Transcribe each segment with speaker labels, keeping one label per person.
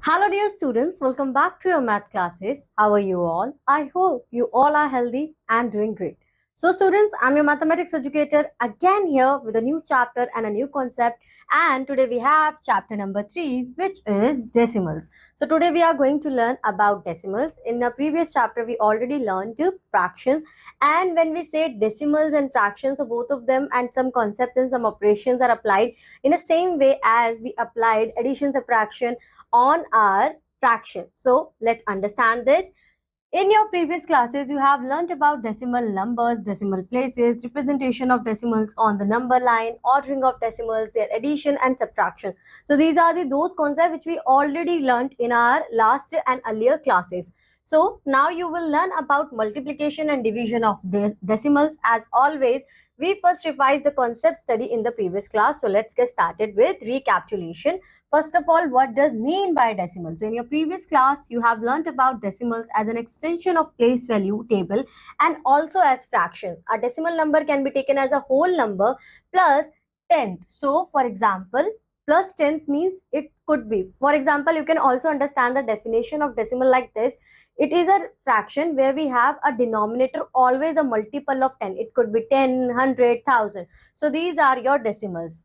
Speaker 1: Hello, dear students. Welcome back to your math classes. How are you all? I hope you all are healthy and doing great. So, students, I'm your mathematics educator again here with a new chapter and a new concept. And today we have chapter number 3, which is decimals. So, today we are going to learn about decimals. In the previous chapter, we already learned fractions. And when we say decimals and fractions, so both of them and some concepts and some operations are applied in the same way as we applied addition, subtraction on our fraction. So let's understand this. In your previous classes, you have learnt about decimal numbers, decimal places, representation of decimals on the number line, ordering of decimals, their addition and subtraction. So these are those concepts which we already learnt in our last and earlier classes. So now you will learn about multiplication and division of decimals. As always, we first revised the concept study in the previous class. So let's get started with recapitulation. First of all, what does mean by decimal? So in your previous class, you have learnt about decimals as an extension of place value table and also as fractions. A decimal number can be taken as a whole number plus tenth. So for example, plus tenth means it could be. For example, you can also understand the definition of decimal like this. It is a fraction where we have a denominator always a multiple of 10. It could be 10, 100, 1000. So these are your decimals.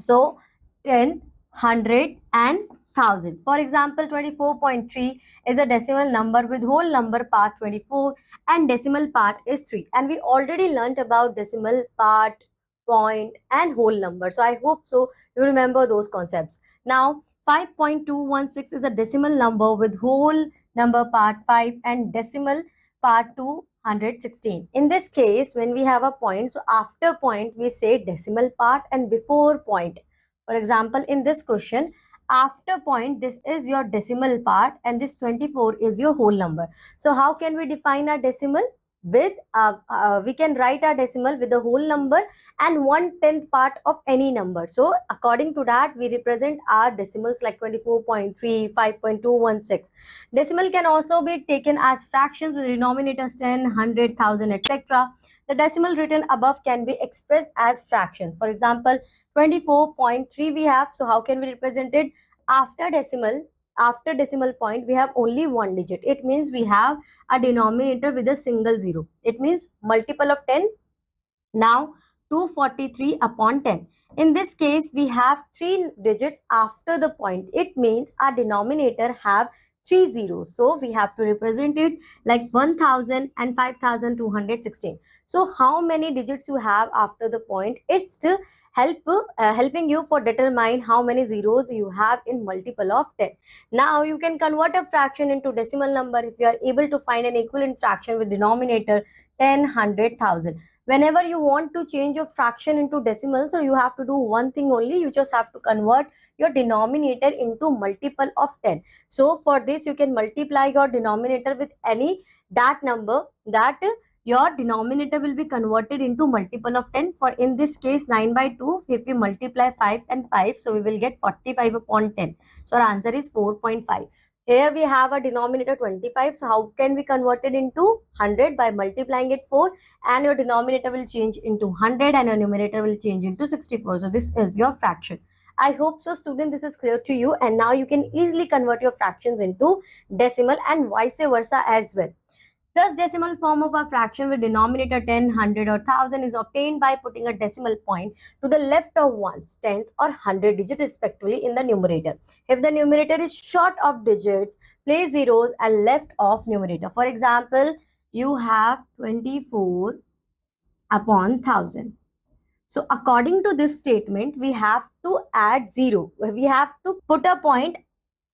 Speaker 1: So 10, 100 and 1000. For example, 24.3 is a decimal number with whole number part 24 and decimal part is 3. And we already learnt about decimal part, point and whole number. So I hope so you remember those concepts. Now 5.216 is a decimal number with whole number part 5 and decimal part 216. In this case, when we have a point, so after point we say decimal part and before point. For example, in this question, after point, this is your decimal part and this 24 is your whole number. So how can we define our decimal? With we can write our decimal with the whole number and 1/10 part of any number. So according to that, we represent our decimals like 24.3, 5.216. Decimal can also be taken as fractions with denominators 10, 100, 1000, etc. The decimal written above can be expressed as fractions. For example, 24.3 we have. So how can we represent it? After decimal point, we have only one digit. It means we have a denominator with a single zero. It means multiple of 10. Now 243 upon 10. In this case, we have 3 digits after the point. It means our denominator have 3 zeros. So we have to represent it like 1000 and 5216. So how many digits you have after the point? It's to helping you for determine how many zeros you have in multiple of 10. Now you can convert a fraction into decimal number if you are able to find an equivalent fraction with denominator 10, 100, 1000. Whenever you want to change your fraction into decimal, so you have to do one thing only. You just have to convert your denominator into multiple of 10. So for this, you can multiply your denominator with any that number that your denominator will be converted into multiple of 10. For in this case 9 by 2, if we multiply 5 and 5, so we will get 45 upon 10. So our answer is 4.5. Here we have a denominator 25. So how can we convert it into 100? By multiplying it 4, and your denominator will change into 100 and your numerator will change into 64. So this is your fraction. I hope so, student, this is clear to you, and now you can easily convert your fractions into decimal and vice versa as well. Thus, decimal form of a fraction with denominator 10, 100 or 1000 is obtained by putting a decimal point to the left of ones, tens or 100 digit respectively in the numerator. If the numerator is short of digits, place zeros and left of numerator. For example, you have 24 upon 1000. So according to this statement, we have to add 0. We have to put a point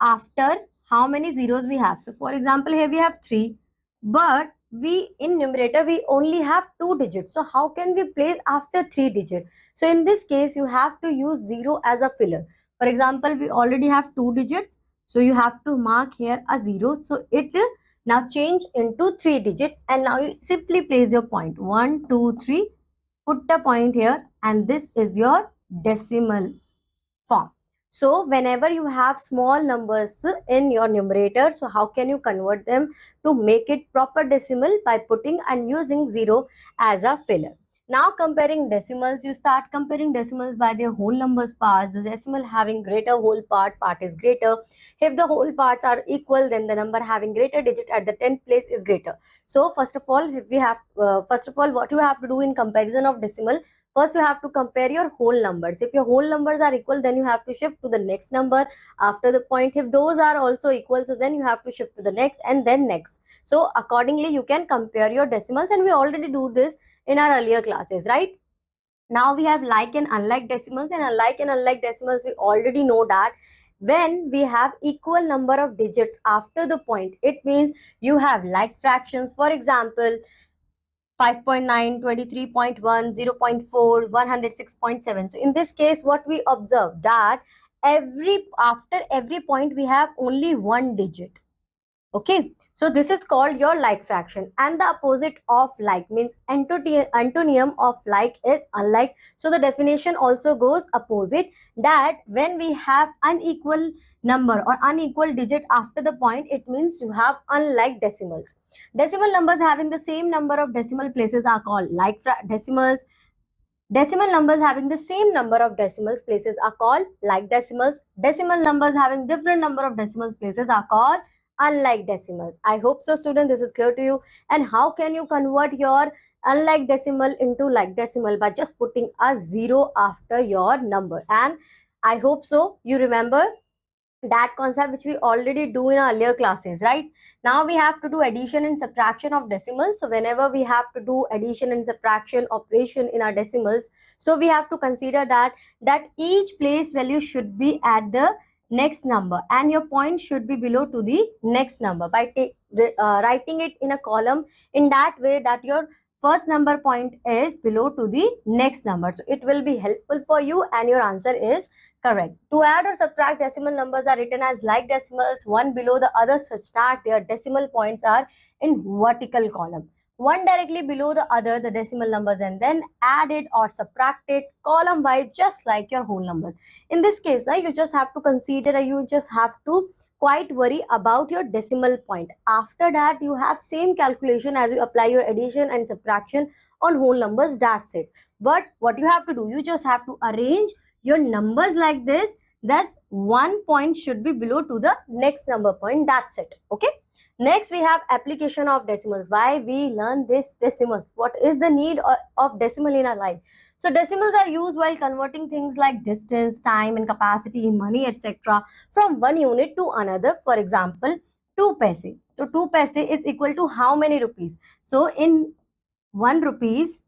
Speaker 1: after how many zeros we have. So for example, here we have 3, but we in numerator we only have 2 digits. So how can we place after 3 digit? So in this case, you have to use 0 as a filler. For example, we already have 2 digits. So you have to mark here a 0. So it now change into 3 digits, and now you simply place your point 1, 2, 3. Put a point here, and this is your decimal form. So whenever you have small numbers in your numerator, so how can you convert them to make it proper decimal? By putting and using 0 as a filler. Now comparing decimals, you start comparing decimals by their whole numbers parts. The decimal having greater whole part is greater. If the whole parts are equal, then the number having greater digit at the 10th place is greater. So first of all, if we have what you have to do in comparison of decimal, first you have to compare your whole numbers. If your whole numbers are equal, then you have to shift to the next number after the point. If those are also equal, so then you have to shift to the next and then next. So accordingly you can compare your decimals, and we already do this in our earlier classes, right? Now we have like and unlike decimals, and unlike decimals, we already know that when we have equal number of digits after the point, it means you have like fractions. For example, 5.9, 23.1, 0.4, 106.7. So in this case, what we observe that after every point we have only one digit. Okay, so this is called your like fraction, and the opposite of like means antonym of like is unlike. So the definition also goes opposite, that when we have unequal number or unequal digit after the point, it means you have unlike decimals. Decimal numbers having the same number of decimal places are called like decimals. Decimal numbers having the same number of decimals places are called like decimals. Decimal numbers having different number of decimals places are called unlike decimals. I hope so, student, this is clear to you. And how can you convert your unlike decimal into like decimal? By just putting a 0 after your number. And I hope so you remember that concept which we already do in our earlier classes, right? Now we have to do addition and subtraction of decimals. So whenever we have to do addition and subtraction operation in our decimals, so we have to consider that each place value should be at the next number and your point should be below to the next number by writing it in a column in that way that your first number point is below to the next number. So it will be helpful for you and your answer is correct. To add or subtract, decimal numbers are written as like decimals, one below the other, such that their decimal points are in vertical column, one directly below the other, the decimal numbers, and then added or subtracted column wise, just like your whole numbers. In this case, now you just have to consider, you just have to quite worry about your decimal point. After that, you have same calculation as you apply your addition and subtraction on whole numbers. That's it. But what you have to do, you just have to arrange your numbers like this. Thus one point should be below to the next number point. That's it. Okay, next we have application of decimals. Why we learn this decimals? What is the need of decimal in our life? So decimals are used while converting things like distance, time and capacity, money, etc. from one unit to another. For example, 2 paise. So 2 paise is equal to how many rupees? So in 1 rupees,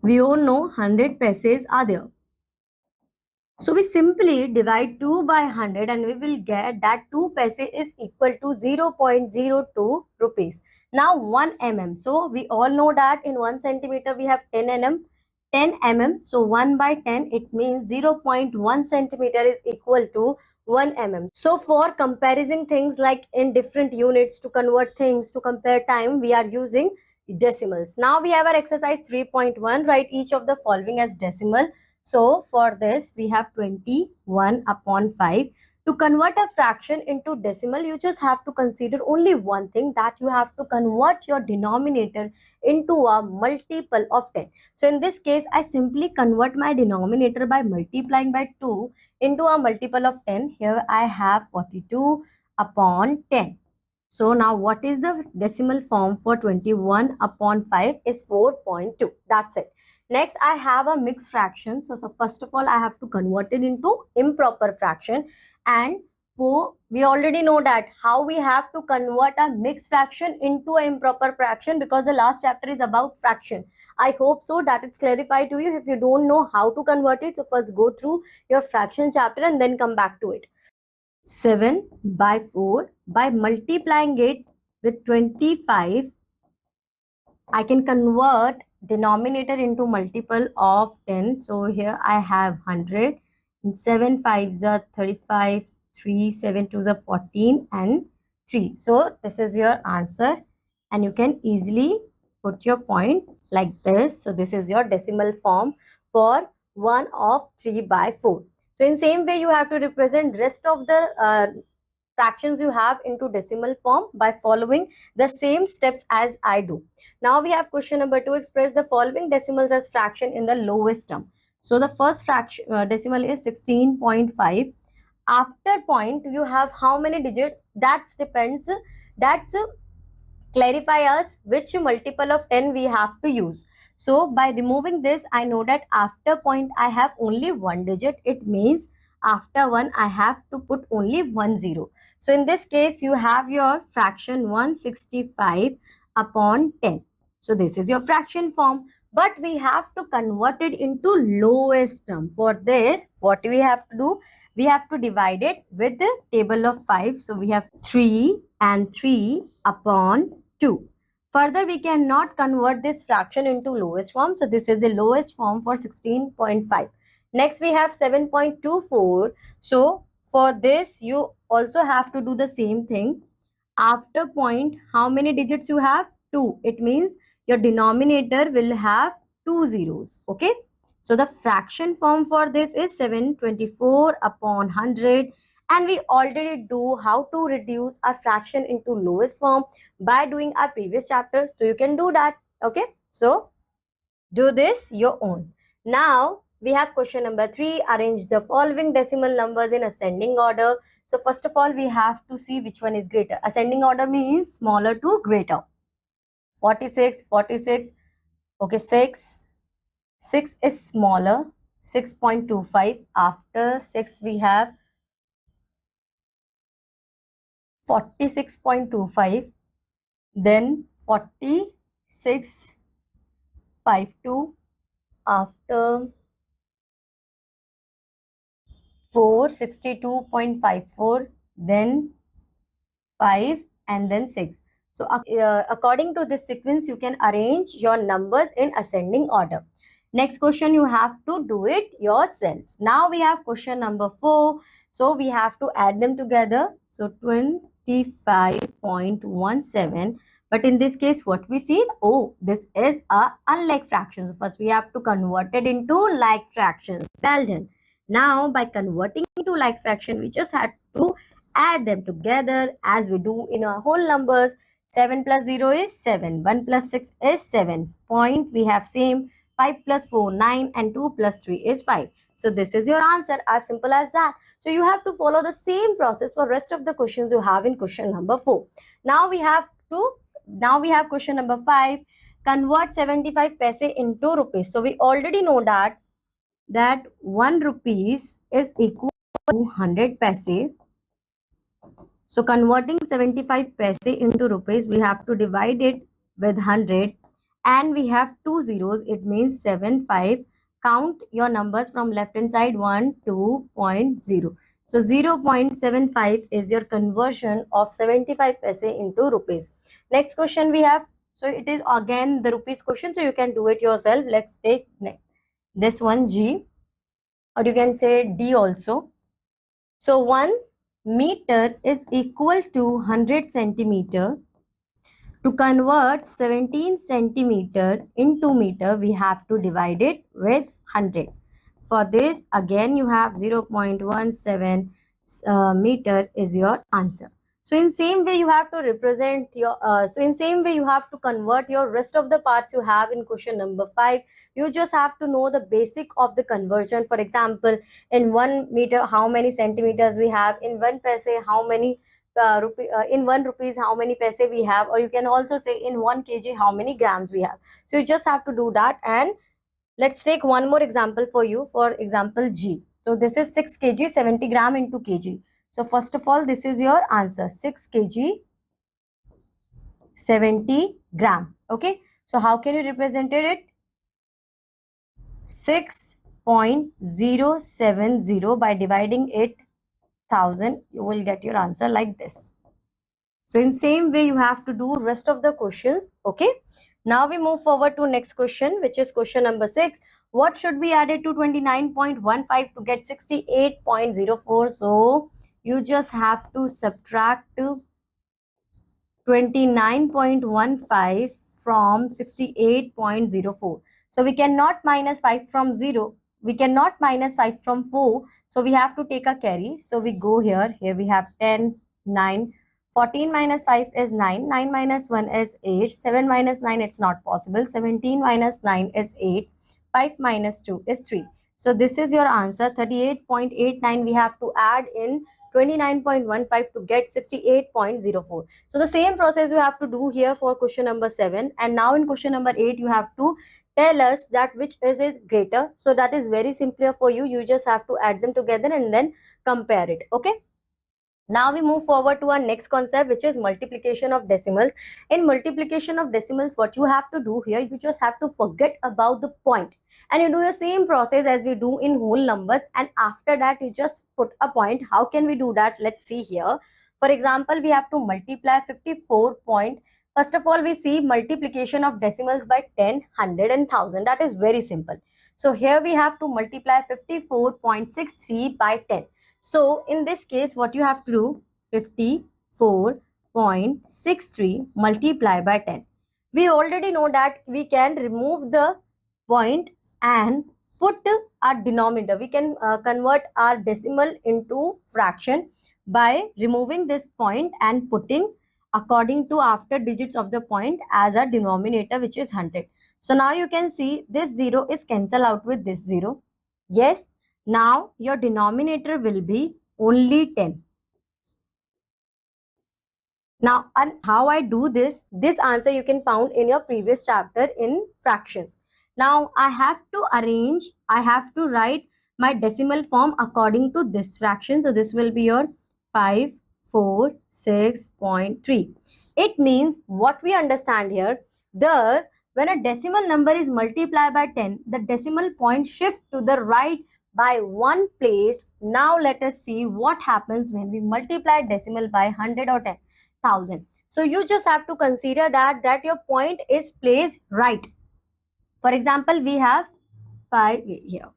Speaker 1: we all know 100 paise are there. So we simply divide 2 by 100 and we will get that 2 paise is equal to 0.02 rupees. Now 1 mm. So we all know that in 1 centimeter we have 10 mm. 10 mm. So 1 by 10, it means 0.1 centimeter is equal to 1 mm. So for comparison things like in different units, to convert things, to compare time, we are using decimals. Now we have our exercise 3.1. Write each of the following as decimal. So for this, we have 21 upon 5. To convert a fraction into decimal, you just have to consider only one thing, that you have to convert your denominator into a multiple of 10. So in this case, I simply convert my denominator by multiplying by 2 into a multiple of 10. Here I have 42 upon 10. So now what is the decimal form for 21 upon 5 is 4.2. That's it. Next, I have a mixed fraction. So first of all, I have to convert it into improper fraction. And we already know that how we have to convert a mixed fraction into an improper fraction, because the last chapter is about fraction. I hope so that it's clarified to you. If you don't know how to convert it, so first go through your fraction chapter and then come back to it. 7 by 4, by multiplying it with 25, I can convert denominator into multiple of 10. So here I have 100, and 7 5s are 35, 3 7 2s are 14 and 3. So this is your answer, and you can easily put your point like this. So this is your decimal form for 1 of 3 by 4. So in same way, you have to represent rest of the fractions you have into decimal form by following the same steps as I do. Now we have question number 2. Express the following decimals as fraction in the lowest term. So the first fraction decimal is 16.5. After point you have how many digits? That depends. That's clarify us which multiple of 10 we have to use. So by removing this, I know that after point I have only one digit. It means after 1 I have to put only 1 0. So in this case you have your fraction 165 upon 10. So this is your fraction form, but we have to convert it into lowest term. For this, what we have to do? We have to divide it with the table of 5. So we have 3 and 3 upon 2. Further, we cannot convert this fraction into lowest form. So this is the lowest form for 16.5. Next, we have 7.24. So for this, you also have to do the same thing. After point, how many digits you have? 2. It means your denominator will have 2 zeros. Okay. So the fraction form for this is 724 upon 100. And we already do how to reduce a fraction into lowest form by doing our previous chapter. So you can do that. Okay. So do this your own. Now we have question number 3. Arrange the following decimal numbers in ascending order. So first of all, we have to see which one is greater. Ascending order means smaller to greater. 46, 46. Okay, 6. 6 is smaller. 6.25. After 6 we have 46.25. Then 46.52. After 4, 62.54, then 5, and then 6. So according to this sequence, you can arrange your numbers in ascending order. Next question, you have to do it yourself. Now we have question number 4. So we have to add them together. So 25.17. But in this case, what we see? Oh, this is a unlike fraction. So first we have to convert it into like fractions. Well done. Now by converting into like fraction, we just had to add them together as we do in our whole numbers. 7 plus 0 is 7. 1 plus 6 is 7. Point we have same. 5 plus 4, 9, and 2 plus 3 is 5. So this is your answer, as simple as that. So you have to follow the same process for rest of the questions you have in question number 4. Now we have question number 5. Convert 75 paise into rupees. So we already know that 1 rupees is equal to 100 paise. So converting 75 paise into rupees, we have to divide it with 100. And we have 2 zeros. It means 75. Count your numbers from left hand side. 1, 2.0. So 0.75 is your conversion of 75 paise into rupees. Next question we have. So it is again the rupees question. So you can do it yourself. Let's take this one, G, or you can say D also. So 1 meter is equal to 100 centimeter. To convert 17 centimeter into meter, we have to divide it with 100. For this, again, you have 0.17 meter is your answer. So in same way, you have to represent your, you have to convert your rest of the parts you have in question number 5. You just have to know the basic of the conversion. For example, in 1 meter, how many centimeters we have, in 1 paise, how many in 1 rupees how many paise we have, or you can also say in 1 kg how many grams we have. So you just have to do that. And let's take one more example for you. For example, G. So this is 6 kg 70 gram into kg. So first of all, this is your answer, 6 kg 70 gram. Okay, so how can you represent it? 6.070 by dividing it 1000, you will get your answer like this. So in same way, you have to do rest of the questions. Okay. Now we move forward to next question, which is question number 6. What should be added to 29.15 to get 68.04? So you just have to subtract 29.15 from 68.04. So we cannot minus 5 from 0. We cannot minus 5 from 4. So we have to take a carry. So we go here. Here we have 10, 9. 14 minus 5 is 9. 9 minus 1 is 8. 7 minus 9, it's not possible. 17 minus 9 is 8. 5 minus 2 is 3. So this is your answer. 38.89 we have to add in 29.15 to get 68.04. So the same process you have to do here for question number 7. And now in question number 8, you have to tell us that which is it greater. So that is very simpler for you. You just have to add them together and then compare it. Okay. Now we move forward to our next concept, which is multiplication of decimals. In multiplication of decimals, what you have to do here, you just have to forget about the point and you do the same process as we do in whole numbers, and after that you just put a point. How can we do that? Let's see here. For example, we have to multiply 54 point. First of all, we see multiplication of decimals by 10, 100 and 1000. That is very simple. So here we have to multiply 54.63 by 10. So in this case, what you have to do, 54.63 multiply by 10. We already know that we can remove the point and put our denominator. We can convert our decimal into fraction by removing this point and putting according to after digits of the point as a denominator, which is 100. So now you can see this 0 is cancelled out with this 0. Yes. Now your denominator will be only 10. Now, and how I do this answer you can found in your previous chapter in fractions. Now I have to write my decimal form according to this fraction. So this will be your 546.3. It means what we understand here. Thus, when a decimal number is multiplied by 10, the decimal point shift to the right by one place. Now let us see what happens when we multiply decimal by 100 or 10,000. So you just have to consider that your point is placed right. For example, we have 5 here.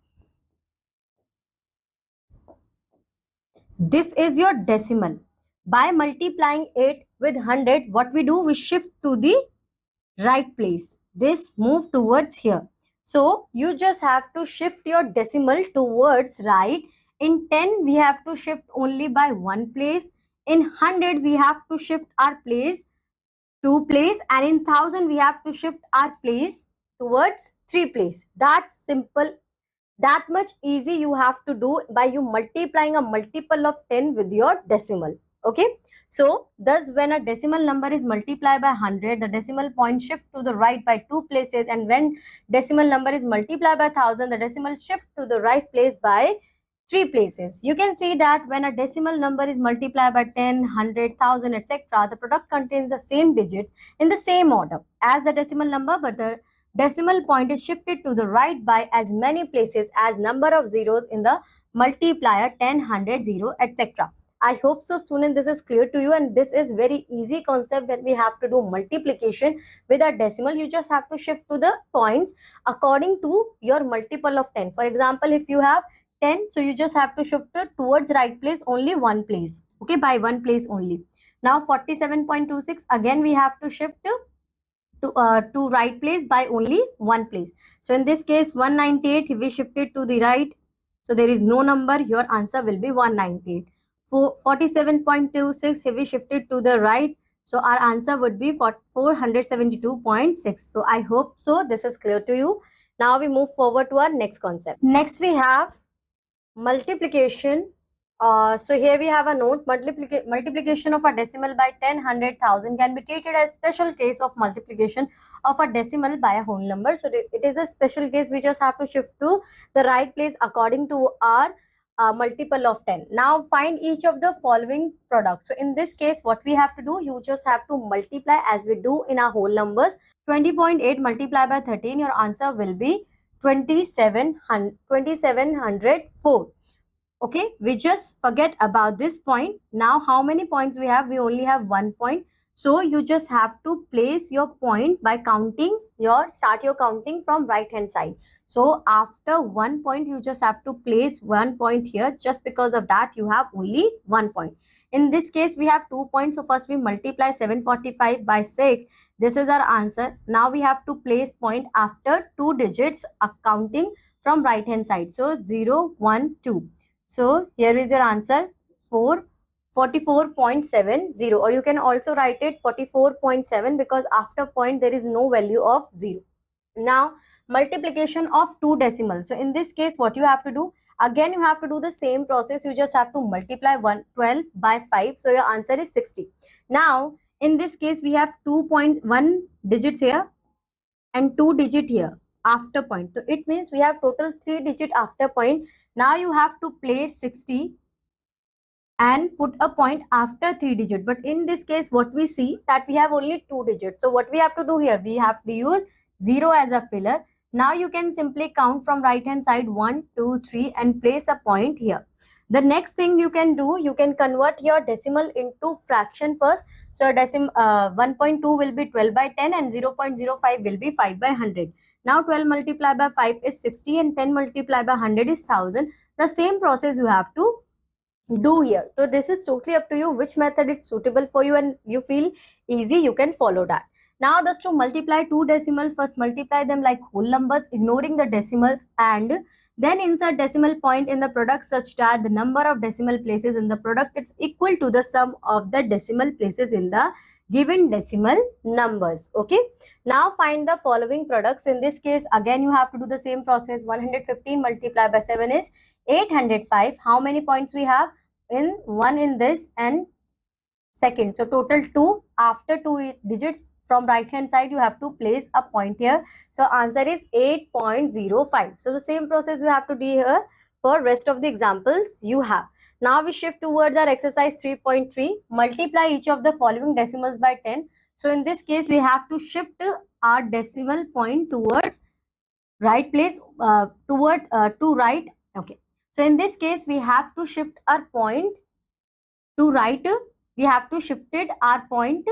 Speaker 1: This is your decimal. By multiplying it with 100, what we do, we shift to the right place. This move towards here. So you just have to shift your decimal towards right. In 10, we have to shift only by one place. In 100, we have to shift our place 2 place, and in 1000, we have to shift our place towards 3 place. That's simple. That much easy you have to do by you multiplying a multiple of 10 with your decimal. Okay. So thus when a decimal number is multiplied by 100, the decimal point shift to the right by 2 places, and when decimal number is multiplied by 1000, the decimal shift to the right place by 3 places. You can see that when a decimal number is multiplied by 10, 100, 1000, etc., the product contains the same digits in the same order as the decimal number, but the decimal point is shifted to the right by as many places as number of zeros in the multiplier 10, 100, 0, etc. I hope so, student, this is clear to you, and this is very easy concept when we have to do multiplication with a decimal. You just have to shift to the points according to your multiple of 10. For example, if you have 10, so you just have to shift it towards right place only one place. Okay, by one place only. Now 47.26, again we have to shift to right place by only one place. So in this case 198, if we shift it to the right, so there is no number, your answer will be 198. For 47.26, if we shift it to the right, so our answer would be 472.6. So I hope so this is clear to you. Now we move forward to our next concept. Next we have multiplication. So here we have a note. Multiplication of a decimal by 10, 100, 1000 can be treated as special case of multiplication of a decimal by a whole number. So it is a special case. We just have to shift to the right place according to our multiple of 10. Now find each of the following products. So in this case, what we have to do, you just have to multiply as we do in our whole numbers. 20.8 multiplied by 13, your answer will be 2704. Okay, we just forget about this point. Now how many points we have? We only have 1 point. So you just have to place your point by start your counting from right hand side. So after 1 point, you just have to place 1 point here. Just because of that, you have only 1 point. In this case, we have 2 points. So first we multiply 745 by 6. This is our answer. Now we have to place point after 2 digits counting from right hand side. So 0, 1, 2. So here is your answer 4, 44.70, or you can also write it 44.7 because after point there is no value of 0. Now multiplication of two decimals. So in this case what you have to do, again you have to do the same process. You just have to multiply 112 by 5. So your answer is 60. Now in this case we have 2.1 digits here and 2 digit here after point. So it means we have total 3 digit after point. Now you have to place 60 and put a point after 3 digit. But in this case what we see that we have only 2 digits. So what we have to do here, we have to use 0 as a filler. Now you can simply count from right hand side 1, 2, 3 and place a point here. The next thing you can do, you can convert your decimal into fraction first. So 1.2 will be 12 by 10 and 0.05 will be 5 by 100. Now 12 multiplied by 5 is 60 and 10 multiplied by 100 is 1000. The same process you have to do here. So this is totally up to you which method is suitable for you and you feel easy, you can follow that. Now just to multiply two decimals, first multiply them like whole numbers ignoring the decimals and then insert decimal point in the product such that the number of decimal places in the product is equal to the sum of the decimal places in the given decimal numbers. Okay, now find the following products. In this case again you have to do the same process. 115 multiplied by 7 is 805. How many points we have? In one in this and second, so total 2. After 2 digits from right hand side you have to place a point here. So answer is 8.05. so the same process you have to do here for rest of the examples you have. Now we shift towards our exercise 3.3. Multiply each of the following decimals by 10. So in this case we have to shift our decimal point towards right place, to right. Okay, so in this case we have to shift our point to right. We have to shifted our point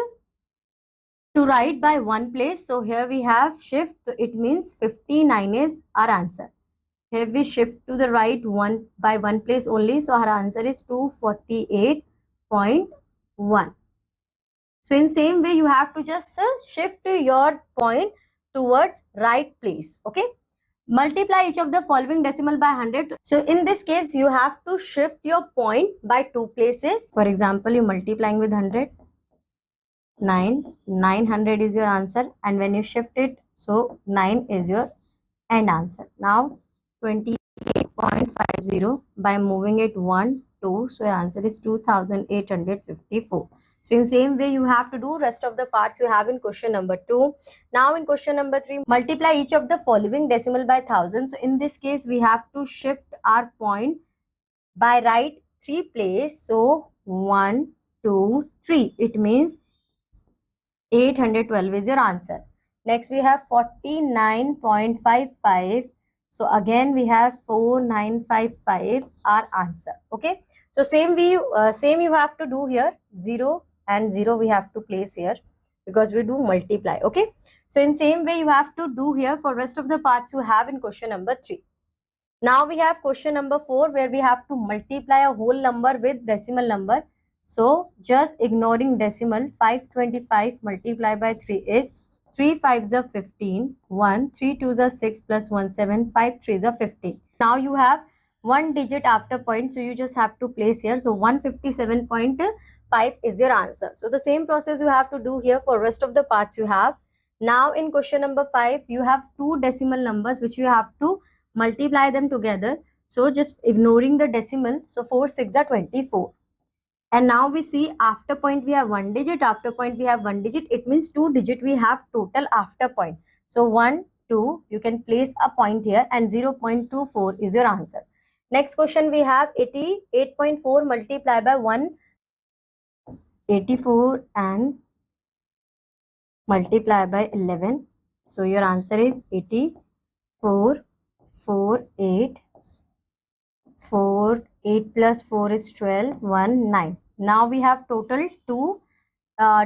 Speaker 1: to right by one place. So here we have shift, so it means 59 is our answer. Here we shift to the right one by one place only. So our answer is 248.1. So in same way you have to just shift your point towards right place. Okay, multiply each of the following decimal by 100. So in this case you have to shift your point by two places. For example, you multiplying with 100, 900 is your answer, and when you shift it, so 9 is your end answer. Now 28.50 by moving it 1, 2, so your answer is 2854. So in same way you have to do rest of the parts you have in question number 2. Now in question number 3, multiply each of the following decimal by 1000. So in this case we have to shift our point by right 3 place. So 1, 2, 3. It means 812 is your answer. Next we have 49.55. So again we have 4955 our answer. Okay, so same you have to do here. 0 and 0 we have to place here because we do multiply. Okay, so in same way you have to do here for rest of the parts you have in question number 3. Now we have question number 4 where we have to multiply a whole number with decimal number. So just ignoring decimal, 525 multiplied by 3 is 3 5s are 15, 1, 3 2s are 6 plus 1 7, 5 3s are 15. Now you have one digit after point, so you just have to place here. So 157.5 is your answer. So the same process you have to do here for rest of the parts you have. Now in question number 5 you have two decimal numbers which you have to multiply them together. So just ignoring the decimal, so 4 6 are 24. And now we see after point we have one digit, after point we have one digit. It means two digit we have total after point. So 1, 2, you can place a point here and 0.24 is your answer. Next question we have 88.4 multiplied by 184 and multiply by 11. So your answer is 84, 4, 8. 4, 8 plus 4 is 12, 1, 9. Now we have total two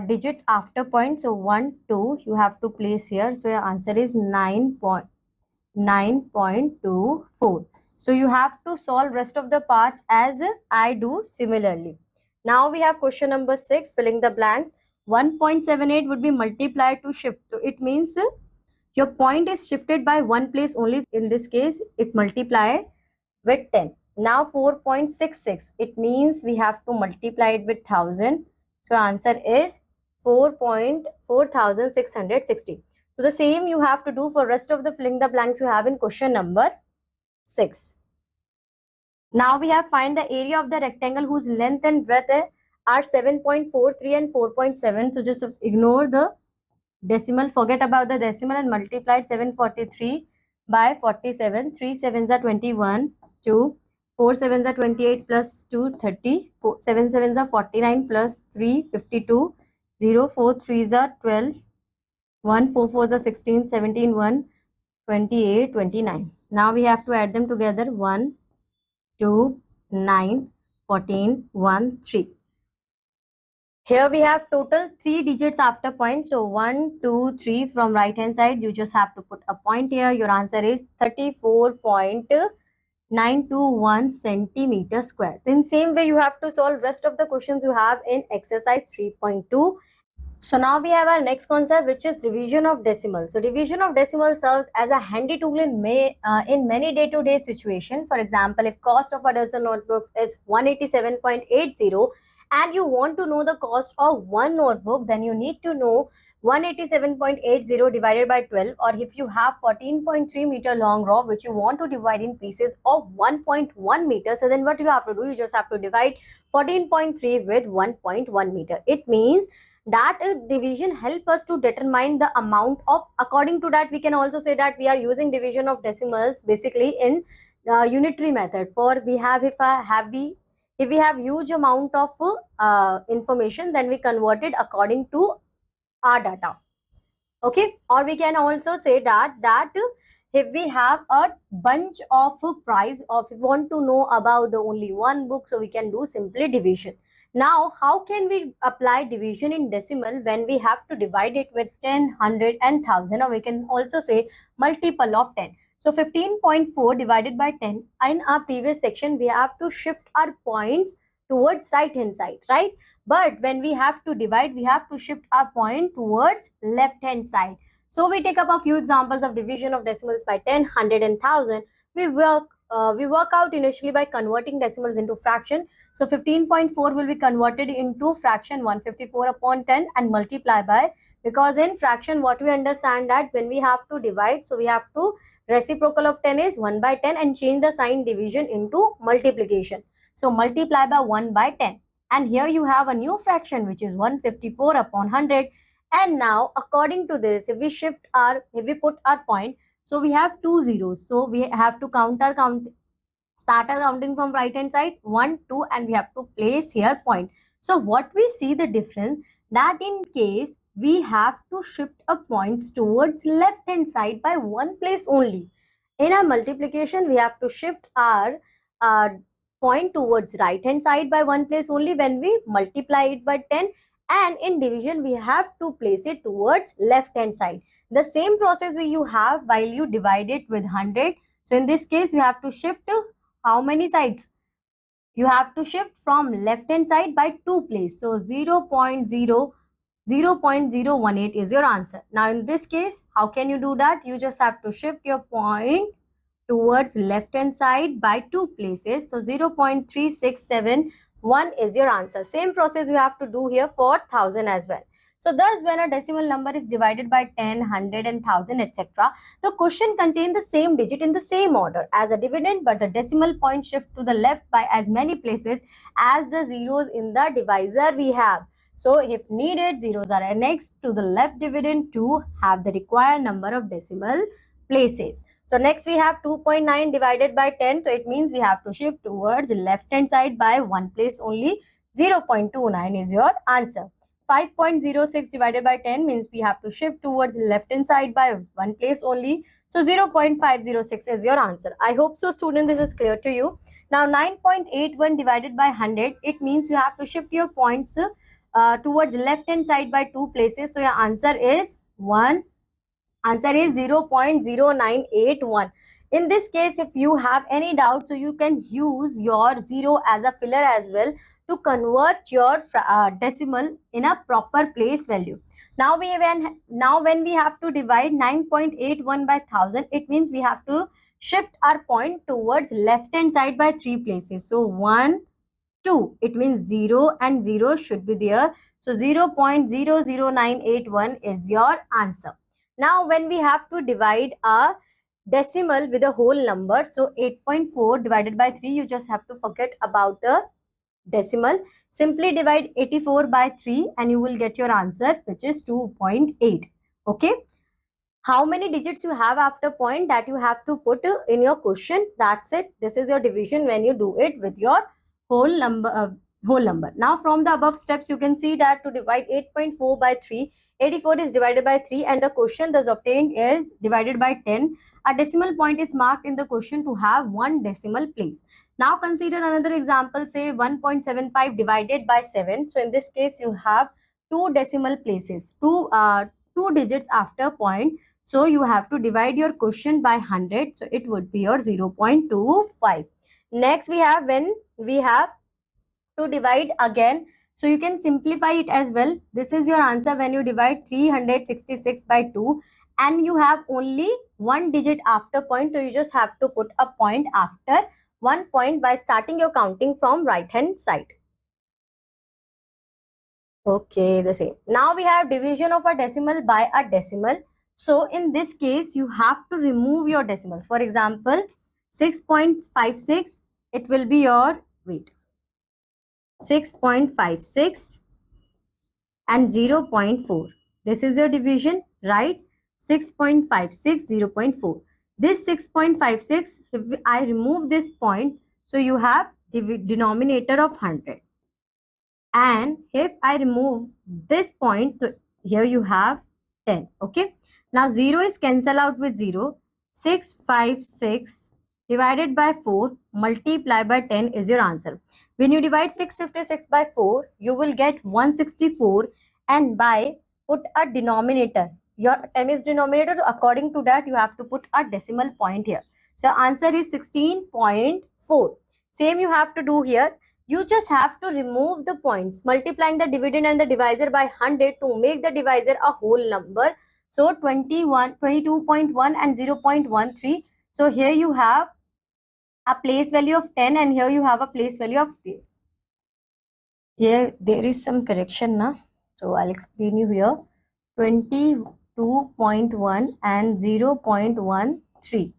Speaker 1: digits after point. So 1, 2 you have to place here. So your answer is 9.24. So you have to solve rest of the parts as I do similarly. Now we have question number 6, filling the blanks. 1.78 would be multiplied to shift. So it means your point is shifted by one place only. In this case it multiplied with 10. Now 4.66, it means we have to multiply it with 1000. So answer is 4.4660. So the same you have to do for rest of the fill in the blanks you have in question number 6. Now we have find the area of the rectangle whose length and breadth are 7.43 and 4.7. So just ignore the decimal, forget about the decimal and multiply 743 by 47. 3 sevens are 21, 2, 4 sevens are 28 plus 2, 30, 7 sevens are 49 plus 3, 52, 0, 4 threes are 12, 1, 4 fours are 16, 17, 1, 28, 29. Now we have to add them together. 1, 2, 9, 14, 1, 3. Here we have total 3 digits after point. So 1, 2, 3 from right hand side. You just have to put a point here. Your answer is 34.921 centimeter square. So in same way you have to solve rest of the questions you have in exercise 3.2. So now we have our next concept, which is division of decimal. So division of decimal serves as a handy tool in many day-to-day situation. For example, if cost of a dozen notebooks is 187.80 and you want to know the cost of one notebook, then you need to know 187.80 divided by 12, or if you have 14.3 meter long row which you want to divide in pieces of 1.1 meter, so then what you have to do, you just have to divide 14.3 with 1.1 meter. It means that division help us to determine the amount of, according to that we can also say that we are using division of decimals basically in unitary method. For we have, if we have huge amount of information, then we convert it according to our data. Okay, or we can also say that if we have a bunch of price, or if we want to know about the only one book, so we can do simply division. Now how can we apply division in decimal when we have to divide it with 10, 100 and 1000, or we can also say multiple of 10. So 15.4 divided by 10, in our previous section we have to shift our points towards right hand side, right? But when we have to divide, we have to shift our point towards left hand side. So we take up a few examples of division of decimals by 10, 100 and 1000. We work out initially by converting decimals into fraction. So 15.4 will be converted into fraction 154 upon 10 and multiply by, because in fraction what we understand that when we have to divide, so we have to reciprocal of 10 is 1 by 10 and change the sign division into multiplication. So multiply by 1 by 10. And here you have a new fraction which is 154 upon 100. And now according to this, if we put our point, so we have two zeros. So we have to start our counting from right hand side, 1, 2, and we have to place here point. So what we see the difference, that in case we have to shift a points towards left hand side by one place only. In our multiplication, we have to shift our point towards right hand side by one place only when we multiply it by 10, and in division we have to place it towards left hand side. The same process you have while you divide it with 100. So in this case we have to shift how many sides? You have to shift from left hand side by 2 place. So 0.018 is your answer. Now in this case, how can you do that? You just have to shift your point towards left hand side by 2 places. So 0.3671 is your answer. Same process you have to do here for 1000 as well. So thus when a decimal number is divided by 10, 100 and 1000 etc., the question contains the same digit in the same order as a dividend, but the decimal point shift to the left by as many places as the zeros in the divisor we have. So if needed, zeros are annexed to the left dividend to have the required number of decimal places. So next we have 2.9 divided by 10. So it means we have to shift towards left hand side by one place only. 0.29 is your answer. 5.06 divided by 10 means we have to shift towards left hand side by one place only. So 0.506 is your answer. I hope so student this is clear to you. Now 9.81 divided by 100, it means you have to shift your points towards left hand side by two places. So your answer is 1. Answer is 0.0981. In this case, if you have any doubt, so you can use your 0 as a filler as well to convert your decimal in a proper place value. Now when we have to divide 9.81 by 1000, it means we have to shift our point towards left hand side by 3 places. So 1, 2, it means 0 and 0 should be there. So 0.00981 is your answer. Now when we have to divide a decimal with a whole number, so 8.4 divided by 3, you just have to forget about the decimal. Simply divide 84 by 3 and you will get your answer, which is 2.8. Okay. How many digits you have after point, that you have to put in your question. That's it. This is your division when you do it with your whole number. Now from the above steps, you can see that to divide 8.4 by 3, 84 is divided by 3 and the question thus obtained is divided by 10. A decimal point is marked in the question to have one decimal place. Now consider another example, say 1.75 divided by 7. So in this case, you have two decimal places, two digits after point. So you have to divide your question by 100. So it would be your 0.25. Next we have when we have to divide again. So you can simplify it as well. This is your answer when you divide 366 by 2 and you have only one digit after point. So you just have to put a point after one point by starting your counting from right hand side. Okay, the same. Now we have division of a decimal by a decimal. So in this case, you have to remove your decimals. For example, 6.56, it will be your, wait, 6.56 and 0.4. This is your division, right? 6.56, 0.4. This 6.56, if I remove this point, so you have denominator of 100. And if I remove this point, so here you have 10. Okay. Now 0 is cancelled out with 0. 656 divided by 4 multiply by 10 is your answer. When you divide 656 by 4, you will get 164 and by put a denominator. Your 10 is denominator. So according to that, you have to put a decimal point here. So answer is 16.4. Same you have to do here. You just have to remove the points, multiplying the dividend and the divisor by 100 to make the divisor a whole number. So 21, 22.1 and 0.13. So here you have a place value of 10 and here you have a place value of 10. Here there is some correction now. So I'll explain you here. 22.1 and 0.13.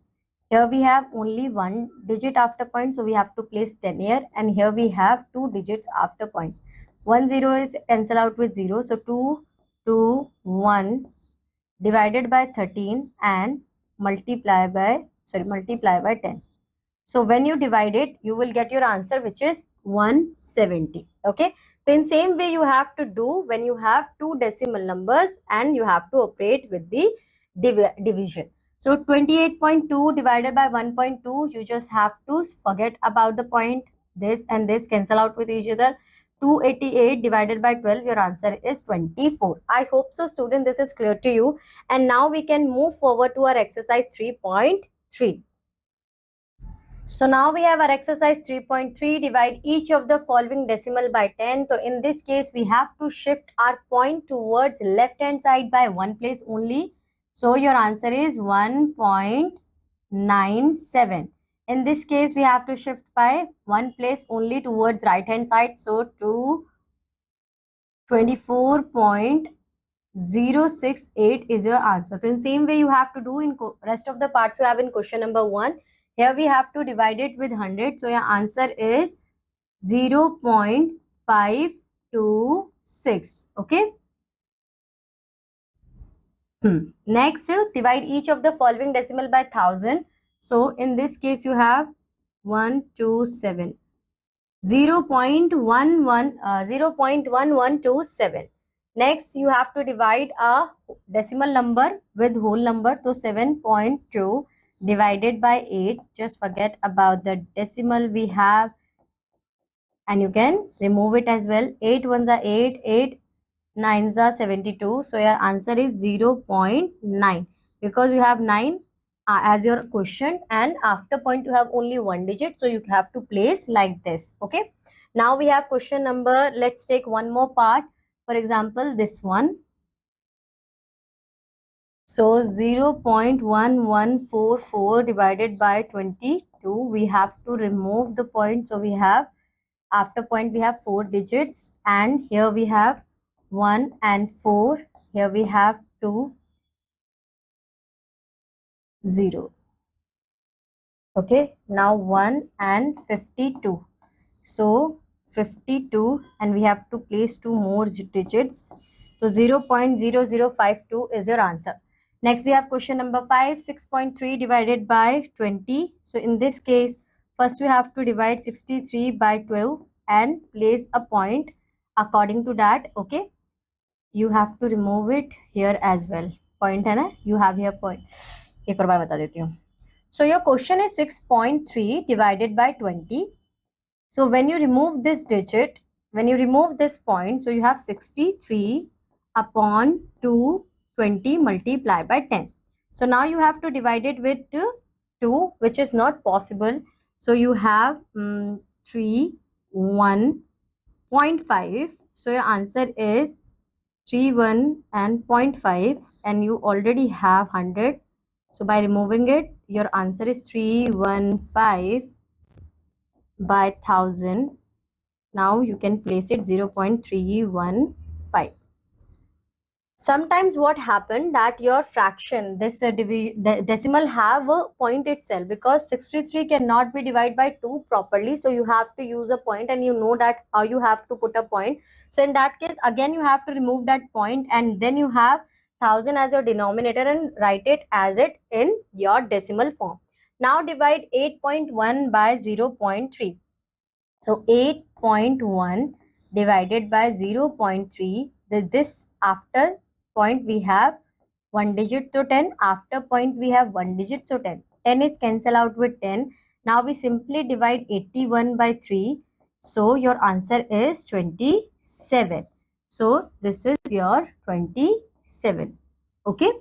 Speaker 1: Here we have only one digit after point, so we have to place 10 here, and here we have two digits after point. 1 0 is cancel out with 0, so 2 2 1 divided by 13 and multiply by 10. So when you divide it, you will get your answer, which is 170. Okay. So in same way you have to do when you have two decimal numbers and you have to operate with the division. So 28.2 divided by 1.2, you just have to forget about the point. This and this cancel out with each other. 288 divided by 12, your answer is 24. I hope so, student, this is clear to you. And now we can move forward to our exercise 3.3. So now we have our exercise 3.3, divide each of the following decimal by 10. So in this case, we have to shift our point towards left hand side by one place only. So your answer is 1.97. In this case, we have to shift by one place only towards right hand side. So to 24.068 is your answer. So in same way you have to do in rest of the parts you have in question number 1. Here we have to divide it with 100. So your answer is 0.526. Okay. Next, divide each of the following decimal by 1000. So in this case, you have 127. 0.1127. Next, you have to divide a decimal number with whole number. So 7.2 divided by 8. Just forget about the decimal we have. And you can remove it as well. 8 ones are 8. 8 9s are 72. So your answer is 0.9 because you have 9 as your question and after point you have only one digit. So you have to place like this. Okay. Now we have question number. Let's take one more part. For example, this one. So 0.1144 divided by 22, we have to remove the point. So we have, after point we have 4 digits, and here we have 1 and 4, here we have 2, 0. Okay, now 1 and 52. So 52, and we have to place 2 more digits. So 0.0052 is your answer. Next we have question number 5, 6.3 divided by 20. So in this case, first we have to divide 63 by 12 and place a point according to that. Okay, you have to remove it here as well. Point है ना, you have here point. एक और बार बता देती हूँ. So your question is 6.3 divided by 20. So when you remove this digit, when you remove this point, so you have 63 upon 220 multiplied by 10. So now you have to divide it with 2, which is not possible. So you have 3, 1.5. So your answer is 3, 1 and 0.5, and you already have 100. So by removing it, your answer is 315 by 1000. Now you can place it 0.315. Sometimes what happened that your fraction, this decimal have a point itself, because 63 cannot be divided by 2 properly. So you have to use a point, and you know that how you have to put a point. So in that case, again, you have to remove that point, and then you have 1000 as your denominator and write it as it in your decimal form. Now divide 8.1 by 0.3. So 8.1 divided by 0.3, this after point we have 1 digit, so 10, after point we have 1 digit, so 10. 10 is cancelled out with 10. Now we simply divide 81 by 3. So your answer is 27. So this is your 27. Okay.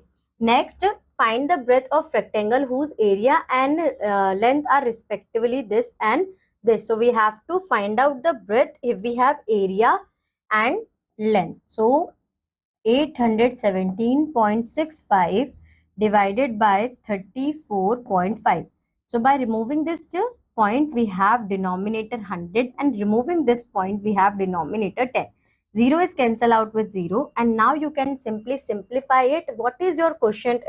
Speaker 1: Next, find the breadth of rectangle whose area and length are respectively this and this. So we have to find out the breadth if we have area and length. So 817.65 divided by 34.5. So by removing this point, we have denominator 100, and removing this point, we have denominator 10. 0 is cancelled out with 0, and now you can simply simplify it. What is your quotient?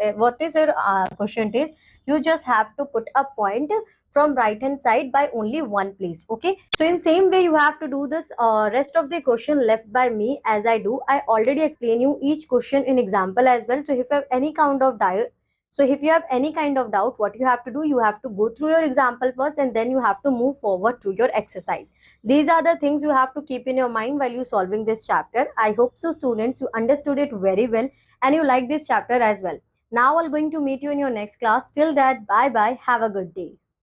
Speaker 1: Quotient is, you just have to put a point from right hand side by only one place. Okay, so in same way you have to do this rest of the question left by me as I do. I already explain you each question in example as well. So if you have any kind of doubt, what you have to do, you have to go through your example first, and then you have to move forward to your exercise. These are the things you have to keep in your mind while you solving this chapter. I hope so students, you understood it very well and you like this chapter as well. Now I'm going to meet you in your next class. Till that, bye bye, have a good day.